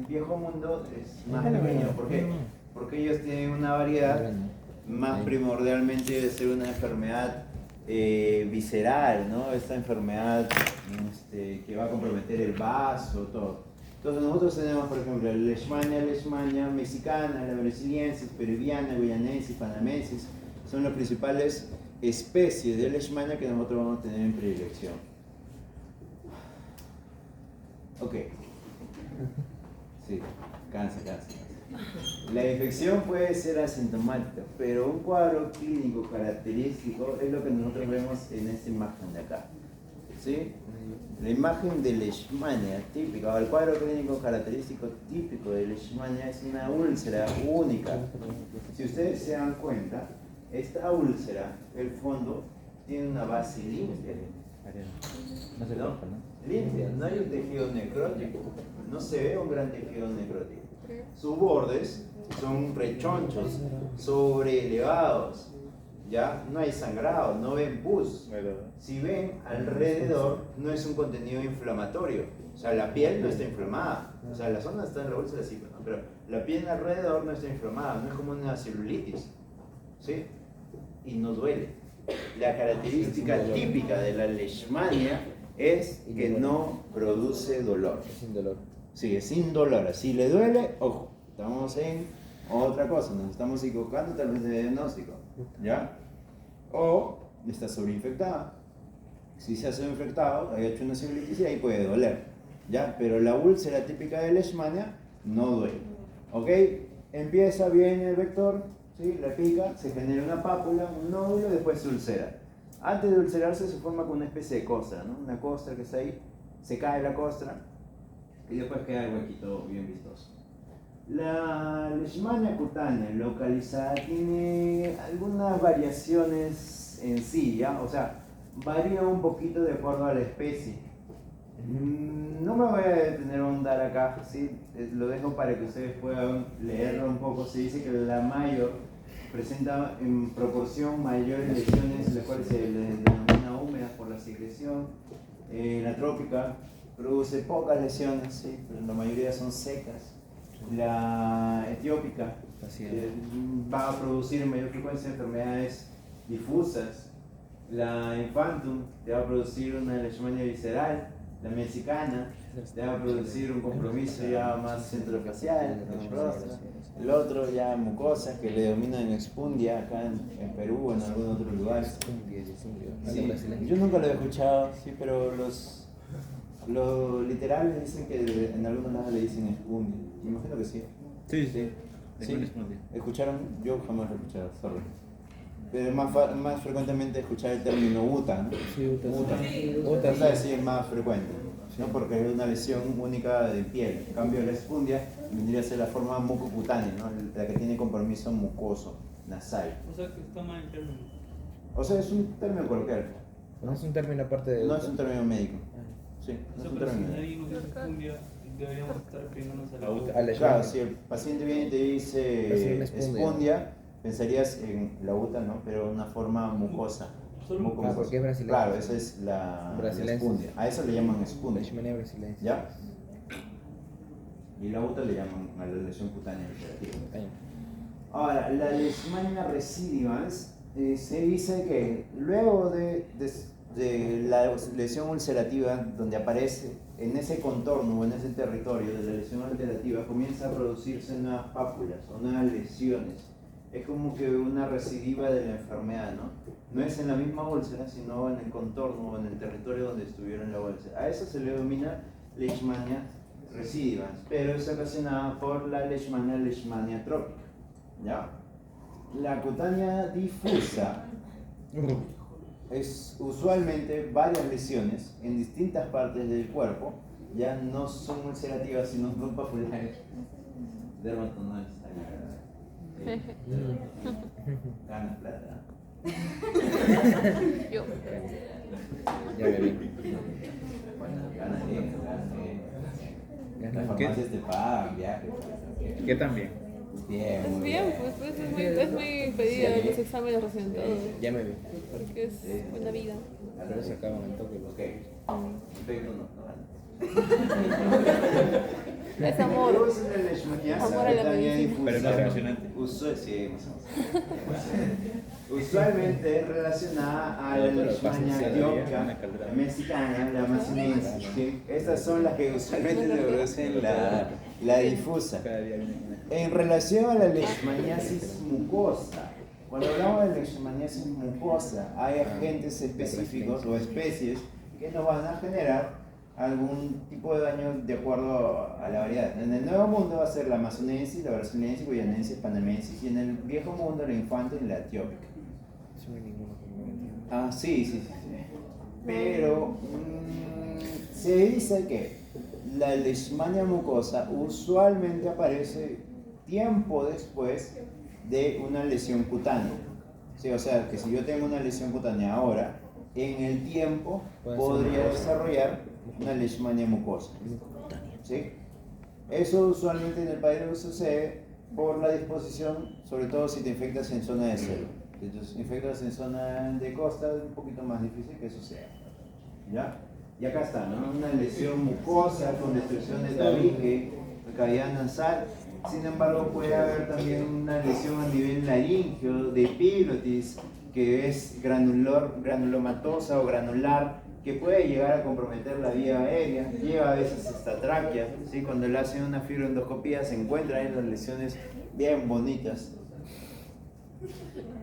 viejo mundo es más pequeño. ¿Por qué? Porque ellos tienen una variedad más primordialmente de ser una enfermedad visceral, ¿no? Esta enfermedad que va a comprometer el vaso, todo. Entonces nosotros tenemos, por ejemplo, la leishmania mexicana, la brasiliensis, peruviana, guyanensis, panamensis. Son las principales especies de leishmania que nosotros vamos a tener en predilección. Ok. Sí, cansa. La infección puede ser asintomática, pero un cuadro clínico característico es lo que nosotros vemos en esta imagen de acá. ¿Sí? La imagen de leishmania típica, o el cuadro clínico característico típico de leishmania es una úlcera única. Si ustedes se dan cuenta, esta úlcera, el fondo, tiene una base limpia. ¿No? Limpia, no hay un tejido necrótico, no se ve un gran tejido necrótico. Sus bordes son rechonchos, sobreelevados, ¿ya? No hay sangrado, no ven pus. Si ven alrededor, no es un contenido inflamatorio. O sea, la piel no está inflamada. O sea, la zona está en la úlcera, sí, ¿no? Pero la piel alrededor no está inflamada, no es como una celulitis, ¿sí? Y no duele. La característica típica de la leishmania es que no produce dolor. Es sin dolor. Sí, es sin dolor. Si le duele, ojo, estamos en otra cosa, nos estamos equivocando tal vez de diagnóstico, ¿ya? O está sobreinfectada. Si se ha sobreinfectado, ha hecho una celulitis y ahí puede doler, ¿ya? Pero la úlcera típica de leishmania no duele, ¿ok? Empieza bien el vector, ¿sí? La pica, se genera una pápula, un nódulo, después se ulcera. Antes de ulcerarse se forma con una especie de costra, ¿no? Una costra que está ahí, se cae la costra y después queda el huequito bien vistoso. La leishmania cutánea localizada tiene algunas variaciones en sí, ¿ya? O sea, varía un poquito de acuerdo a la especie. No me voy a detener a ahondar acá, ¿sí? Lo dejo para que ustedes puedan leerlo un poco. Se dice que la mayor presenta en proporción mayores lesiones, las cuales se le denomina húmedas por la secreción. La trópica produce pocas lesiones, ¿sí? Pero la mayoría son secas. La etiópica va a producir en mayor frecuencia enfermedades difusas. La infantum te va a producir una leishmania visceral. La mexicana te va a producir un compromiso ya más centrofacial, el otro ya mucosa, que le denominan expundia acá en Perú o en algún otro lugar. Sí, yo nunca lo he escuchado, sí, pero los literales dicen que en algunos lados le dicen expundia. Imagino que sí. Sí. ¿Escucharon? Yo jamás lo he escuchado, sorry. Pero más frecuentemente escuchar el término UTA, ¿no? Sí, UTA. UTA sí es más frecuente, ¿no? Porque es una lesión única de piel. En cambio, la expundia vendría a ser la forma mucocutánea, ¿no? La que tiene compromiso mucoso, nasal. O sea, que está mal el término. O sea, es un término coloquial. No es un término aparte de... No es un término médico. Sí, O no sea, es un pero si término nadie médico. nos dice expundia, deberíamos estar refiriéndonos a la UTA. A la Claro, leishmania. si el paciente viene y te Es dice una expundia. expundia, pensarías en la UTA, ¿no? Pero una forma mucosa. Solo Mucosa. porque es brasileña. Claro, esa es la Brasilensis. expundia. A eso le llaman expundia. Leishmania brasileña. ¿Ya? Y la UTA le llaman a la lesión cutánea ulcerativa. Ahora, la leishmania recidivans se dice que luego de la lesión ulcerativa, donde aparece en ese contorno o en ese territorio de la lesión ulcerativa, comienza a producirse nuevas pápulas o nuevas lesiones. Es como que una recidiva de la enfermedad, ¿no? No es en la misma úlcera, sino en el contorno o en el territorio donde estuvieron la úlcera. A eso se le denomina leishmania recidivans, pero es ocasionada por la leishmania trópica, ¿ya? La cutánea difusa es usualmente varias lesiones en distintas partes del cuerpo, ya no son ulcerativas, sino son papulares. Dermatonoides. Ganas plata. Yo. Ya me vi. Ganas bien. Las ¿Qué? farmacias te pagan viajes. ¿Qué también? Bien, Es muy bien, bien. pues es muy pedida Sí. los exámenes recién todo, Ya me vi. porque es buena vida. Pero se acaban al toque. Ok. Perfecto, no. Es amor. Luego es una leishmaniasis Amor a la cutánea medicina. difusa. Pero no es emocionante. Sí, más o menos. Usualmente es relacionada a la Pero leishmania pasa etiópica, una caldera. mexicana, la amazonense. ¿Sí? Estas son las que usualmente se producen la difusa. Cada día viene una. En relación a la leishmaniasis mucosa, cuando hablamos de leishmaniasis mucosa, hay agentes específicos o especies que nos van a generar algún tipo de daño de acuerdo a la variedad. En el Nuevo Mundo va a ser la amazonensis, la brasilensis, guyanensis, panamensis, y en el Viejo Mundo la infante y la etiópica. Eso no hay ninguno que no entiendo. Ah, sí. Pero se dice que la leishmania mucosa usualmente aparece tiempo después de una lesión cutánea. Sí, o sea, que si yo tengo una lesión cutánea ahora, en el tiempo podría desarrollar una leishmania mucosa. ¿Sí? Eso usualmente en el país sucede por la disposición, sobre todo si te infectas en zona de selva. Si te infectas en zona de costa, es un poquito más difícil que suceda. ¿Ya? Y acá está, ¿no? Una lesión mucosa con destrucción de tabique, cavidad nasal. Sin embargo, puede haber también una lesión a nivel laríngeo, de epilotis, que es granulomatosa o granular, que puede llegar a comprometer la vía aérea, lleva a veces hasta tráquea. ¿Sí? Cuando le hacen una fibroendoscopía se encuentran en las lesiones bien bonitas.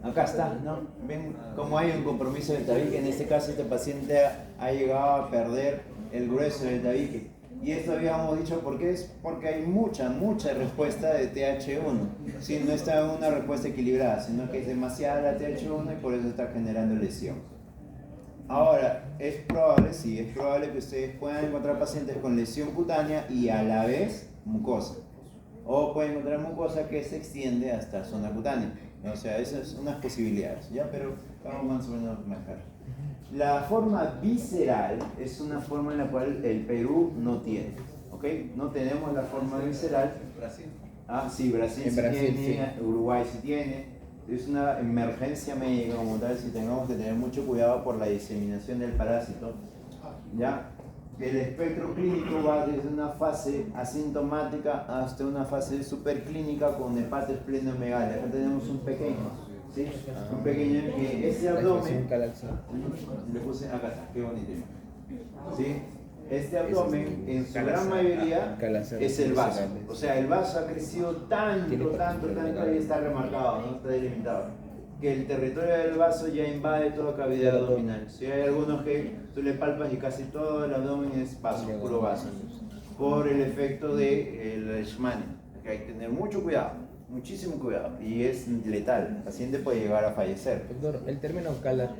Acá está, ¿no? Ven cómo hay un compromiso del tabique. En este caso, este paciente ha llegado a perder el grueso del tabique. Y esto habíamos dicho porque es porque hay mucha respuesta de TH1. ¿Sí? No está una respuesta equilibrada, sino que es demasiada la TH1 y por eso está generando lesión. Ahora, es probable que ustedes puedan encontrar pacientes con lesión cutánea y a la vez mucosa. O pueden encontrar mucosa que se extiende hasta zona cutánea. O sea, esas son unas posibilidades, ¿ya? Pero vamos más o menos a marcar. La forma visceral es una forma en la cual el Perú no tiene, ¿ok? No tenemos la forma visceral. Brasil. Ah, sí, Brasil En sí Brasil, tiene, sí. Uruguay sí tiene. Es una emergencia médica como tal, si tenemos que tener mucho cuidado por la diseminación del parásito, ¿ya? El espectro clínico va desde una fase asintomática hasta una fase superclínica con hepato esplenomegalia. Acá tenemos un pequeño, ¿sí? Un pequeño que ese abdomen, le puse, acá está, qué bonito, ¿sí? Este abdomen en su gran mayoría es el vaso, o sea, el vaso ha crecido tanto, ahí está remarcado, no está delimitado, que el territorio del vaso ya invade toda cavidad abdominal. Si hay algunos que tú le palpas y casi todo el abdomen es vaso, puro vaso, por el efecto de la leishmania, que hay que tener mucho cuidado, muchísimo cuidado, y es letal, el paciente puede llegar a fallecer. Doctor, el término CALAR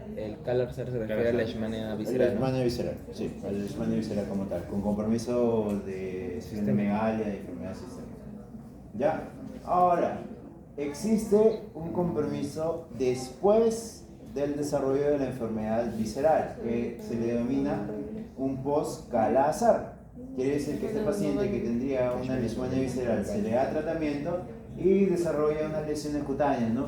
se refiere a la leishmania La visceral, ¿no? leishmania visceral, sí, la leishmania visceral como tal, con compromiso de esplenomegalia, de enfermedad sistémica. ¿Ya? Ahora, existe un compromiso después del desarrollo de la enfermedad visceral, que se le denomina un post-CALA-AZAR. Quiere decir que este paciente que tendría una leishmania visceral se le da tratamiento y desarrolla unas lesiones cutáneas, ¿no?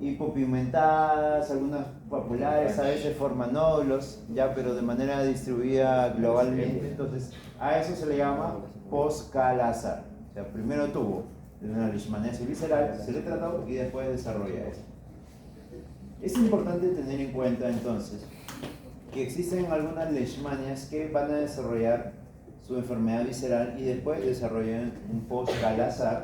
Hipopigmentadas, algunas papulares, a veces forman nódulos, ya, pero de manera distribuida globalmente. Entonces, a eso se le llama post-CALA-AZAR. O sea, primero tuvo una leishmaniasis visceral, se le trató y después desarrolla eso. Es importante tener en cuenta entonces que existen algunas leishmanias que van a desarrollar su enfermedad visceral y después desarrollan un post-CALA-AZAR,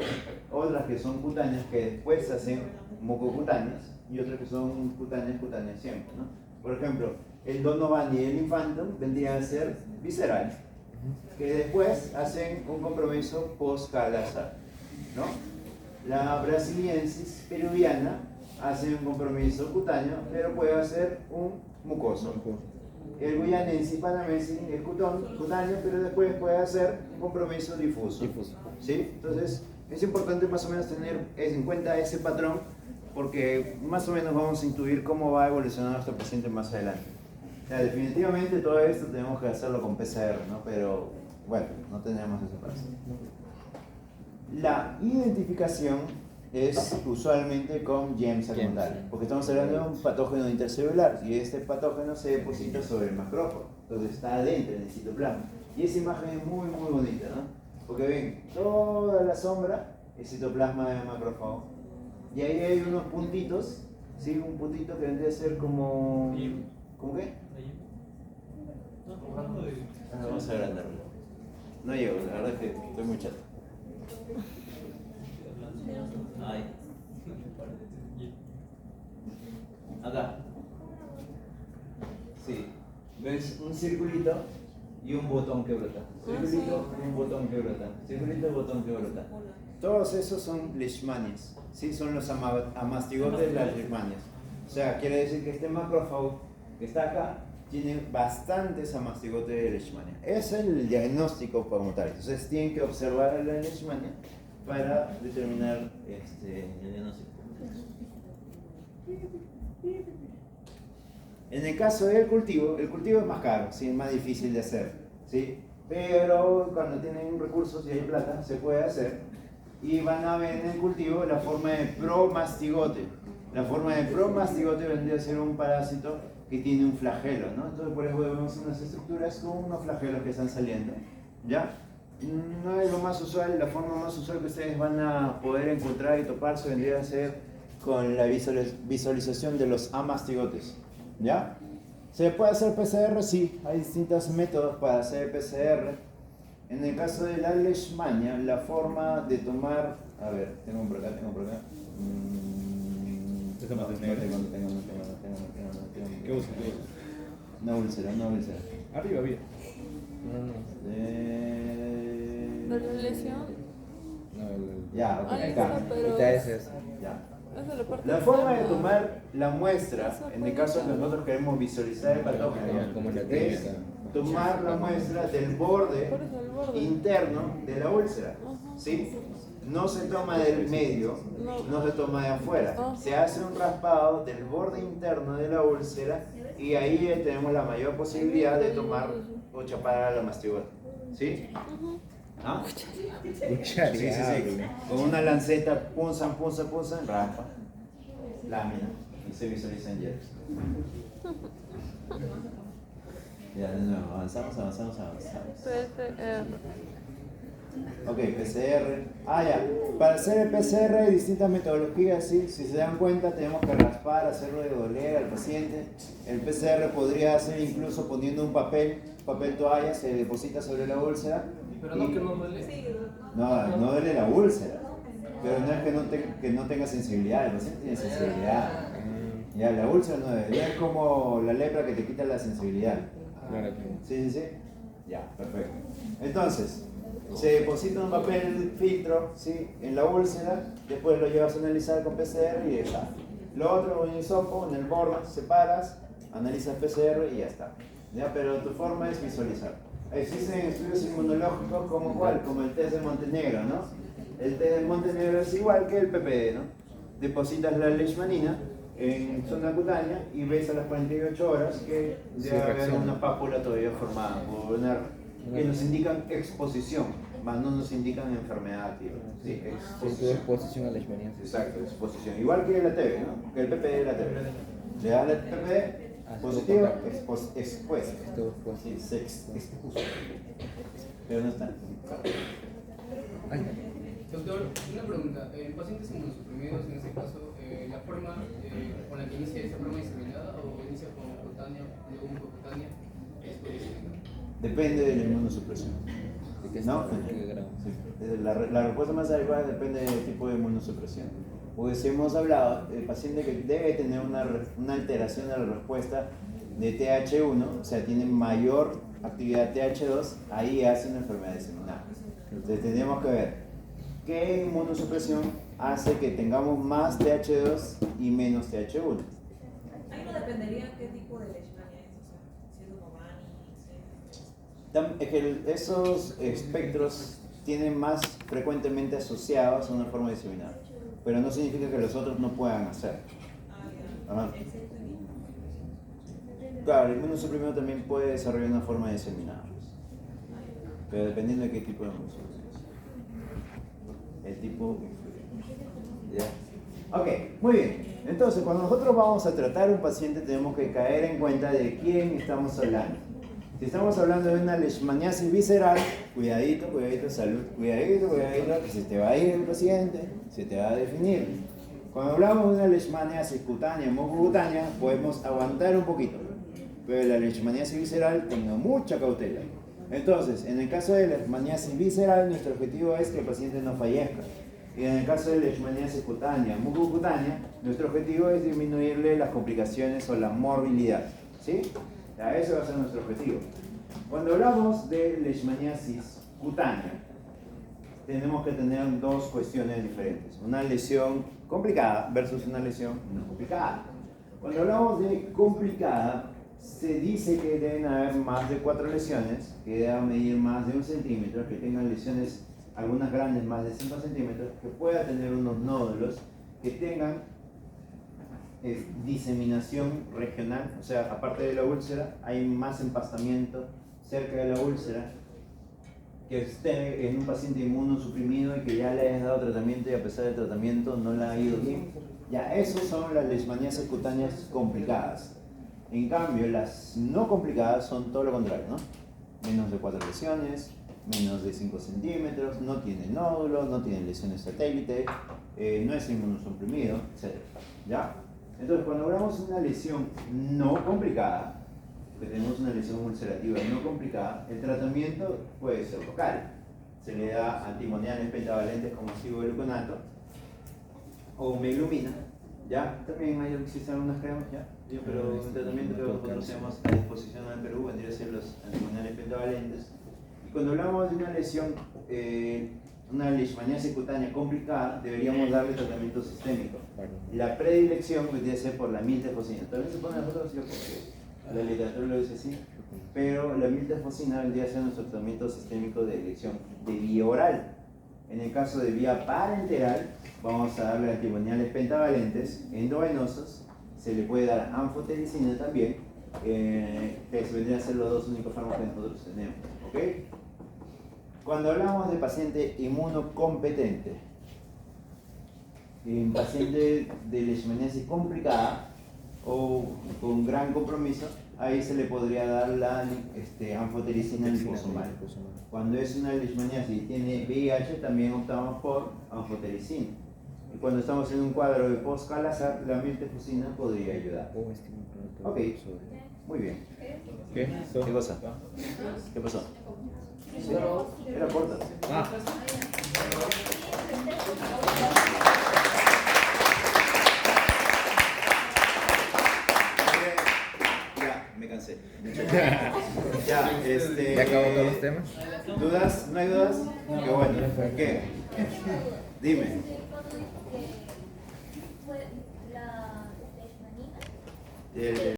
otras que son cutáneas que después se hacen mucocutáneas y otras que son cutáneas siempre, ¿no? Por ejemplo, el Donovan y el Infantum vendrían a ser viscerales, que después hacen un compromiso post-CALA-AZAR, ¿no? La brasiliensis peruviana hace un compromiso cutáneo, pero puede hacer un mucoso. El guyanensis panamensis es cutáneo, pero después puede hacer un compromiso difuso. ¿Sí? Entonces, es importante más o menos tener en cuenta ese patrón, porque más o menos vamos a intuir cómo va a evolucionar nuestro paciente más adelante. O sea, definitivamente todo esto tenemos que hacerlo con PCR, ¿no? Pero bueno, no tenemos ese paso. La identificación es usualmente con James Acondal, porque estamos hablando de un patógeno intercelular y este patógeno se deposita sobre el macrófago, entonces está adentro en el citoplasma. Y esa imagen es muy bonita, ¿no? Porque ven, toda la sombra es citoplasma de macrófago. Y ahí hay unos puntitos, ¿sí? Un puntito que vendría a ser como... ¿Cómo qué? Vamos a agrandarlo. No llego, la verdad es que estoy muy chato. Ahí. Acá. Sí. ¿Ves un circulito y un botón que brota? Circulito y un botón que brota. Circulito y botón que brota. Todos esos son leishmanias. Sí, son los amastigotes de las leishmanias. O sea, quiere decir que este macrófago que está acá tiene bastantes amastigotes de leishmania. Ese es el diagnóstico como tal. Entonces tienen que observar a la leishmania para determinar el diagnóstico. En el caso del cultivo, el cultivo es más caro, ¿sí? Es más difícil de hacer, ¿sí? Pero cuando tienen recursos y hay plata, se puede hacer. Y van a ver en el cultivo la forma de promastigote. La forma de promastigote vendría a ser un parásito que tiene un flagelo, ¿no? Entonces por eso vemos unas estructuras con unos flagelos que están saliendo, ¿ya? No es lo más usual, la forma más usual que ustedes van a poder encontrar y toparse vendría a ser con la visualización de los amastigotes, ¿ya? ¿Se puede hacer PCR? Sí, hay distintos métodos para hacer PCR. En el caso de la leishmania, la forma de tomar... A ver, tengo por acá. Déjame No tener. tengo. ¿Qué usa? Una úlcera. Arriba, bien. ¿De la lesión? Ya, ok, Ahí acá. está, pero... Ahorita es eso. Ya. Esa es la parte La forma de externa. tomar la muestra, en el caso que nosotros queremos visualizar el patógeno, Como la es técnica. tomar la muestra del borde Por eso el borde. interno de la úlcera, ¿sí? No se toma del medio, no se toma de afuera. Se hace un raspado del borde interno de la úlcera y ahí tenemos la mayor posibilidad de tomar o chapar a la mastigota, ¿sí? ¿Ah? Sí. Con una lanceta, punzan, raspa, lámina y se visualizan hierbas. Ya, de nuevo, avanzamos. PCR. Ok, PCR. Ya. Para hacer el PCR hay distintas metodologías, ¿sí? Si se dan cuenta, tenemos que raspar, hacerlo de doler al paciente. El PCR podría hacer incluso poniendo un papel toalla, se deposita sobre la úlcera. Pero no que no duele. No duele la úlcera. Pero no es que no tenga sensibilidad, el paciente tiene sensibilidad. Ya, la úlcera no duele. Es como la lepra que te quita la sensibilidad. Claro. Sí. Ya, perfecto. Entonces, se deposita un papel filtro, ¿sí? En la úlcera, después lo llevas a analizar con PCR y ya está. Lo otro, un hisopo, en el borde, separas, analizas PCR y ya está. ¿Ya? Pero tu forma es visualizar. Existen estudios inmunológicos como cuál, como el test de Montenegro, ¿no? El test de Montenegro es igual que el PPD, ¿no? Depositas la leishmanina en zona cutánea y ves a las 48 horas que debe haber reacciona. una pápula todavía formada por una que nos indican exposición, más no nos indican enfermedad activa. Sí, Por tu exposición a la leishmania. Exacto, exposición. Igual que la TB, ¿no? Que el PPD de la TB. Le das la PPD positivo, expuesto. Esto pues. Sí, se expuso. Pero no está. Ay, Doctor, una pregunta. En pacientes inmunosuprimidos, en este caso, ¿la forma con la que inicia esta forma diseminada o inicia con cutánea, luego mucocutánea, es posicionada? Depende de la inmunosupresión. ¿de qué ¿No? está? ¿De qué grado? Sí. La respuesta más adecuada depende del tipo de inmunosupresión. Pues hemos hablado, el paciente que debe tener una alteración de la respuesta de TH1, o sea, tiene mayor actividad TH2, ahí hace una enfermedad diseminada. Entonces tenemos que ver qué inmunosupresión hace que tengamos más TH2 y menos TH1. Ahí no dependería qué tipo de leishmania es, o sea, si es un ovani, Es que esos espectros tienen más frecuentemente asociados a una forma diseminada, pero no significa que los otros no puedan hacer. Ajá. excepto en inmunosupresión. Claro, el inmunosuprimido también puede desarrollar una forma diseminada, pero dependiendo de qué tipo de inmunosupresión. El tipo influye. ¿Ya? Ok, muy bien. Entonces, cuando nosotros vamos a tratar a un paciente, tenemos que caer en cuenta de quién estamos hablando. Si estamos hablando de una leishmaniasis visceral, cuidadito, cuidadito, salud, cuidadito, cuidadito, que se te va a ir el paciente, se te va a definir. Cuando hablamos de una leishmaniasis cutánea, mucocutánea, podemos aguantar un poquito, pero la leishmaniasis visceral tenga mucha cautela. Entonces, en el caso de la leishmaniasis visceral, nuestro objetivo es que el paciente no fallezca. Y en el caso de la leishmaniasis cutánea, mucocutánea, nuestro objetivo es disminuirle las complicaciones o la morbilidad. ¿Sí? Ya, ese va a ser nuestro objetivo. Cuando hablamos de leishmaniasis cutánea, tenemos que tener dos cuestiones diferentes. Una lesión complicada versus una lesión no complicada. Cuando hablamos de complicada, se dice que deben haber más de 4 lesiones, que deban medir más de 1 centímetro, que tengan lesiones, algunas grandes más de 5 centímetros, que pueda tener unos nódulos, que tengan diseminación regional, o sea, aparte de la úlcera, hay más empastamiento cerca de la úlcera, que esté en un paciente inmunosuprimido y que ya le hayas dado tratamiento y a pesar del tratamiento no le ha ido bien. Ya, esos son las leishmaniasis cutáneas complicadas. En cambio, las no complicadas son todo lo contrario, ¿no? Menos de 4 lesiones, menos de 5 centímetros, no tiene nódulos, no tiene lesiones satélite, no es inmunosuprimido, etc. ¿Ya? Entonces, cuando hablamos de una lesión no complicada, que tenemos una lesión ulcerativa no complicada, el tratamiento puede ser local. Se le da antimoniales pentavalentes como cibogluconato o meglumina. ¿Ya? También existen algunas cremas, ¿ya? Pero el tratamiento que nosotros tenemos a disposición en el Perú vendría a ser los antimoniales pentavalentes. Y cuando hablamos de una lesión, una leishmaniasis cutánea complicada, deberíamos darle tratamiento sistémico. La predilección vendría a ser por la miltefosina. También se pone la fotografía porque la literatura lo dice así, pero la miltefosina vendría a ser nuestro tratamiento sistémico de elección de vía oral. En el caso de vía parenteral, vamos a darle antimoniales pentavalentes endovenosos, se le puede dar anfotericina también, que vendrían a ser los dos únicos fármacos que nosotros tenemos. ¿Okay? Cuando hablamos de paciente inmunocompetente, en paciente de leishmaniasis complicada o con gran compromiso, ahí se le podría dar la anfotericina liposomal. Cuando es una leishmaniasis y tiene VIH, también optamos por anfotericina. Y cuando estamos en un cuadro de post-Calazar, la miltefosina podría ayudar. Ok, muy bien. ¿Qué? ¿Qué cosa? ¿Qué pasó? ¿Sí? Era corta. Ah. Ya, me cansé. Ya, ¿Ya acabó todos los temas? ¿Dudas? ¿No hay dudas? Qué bueno. ¿Qué? Dime. Fue la leishmanina.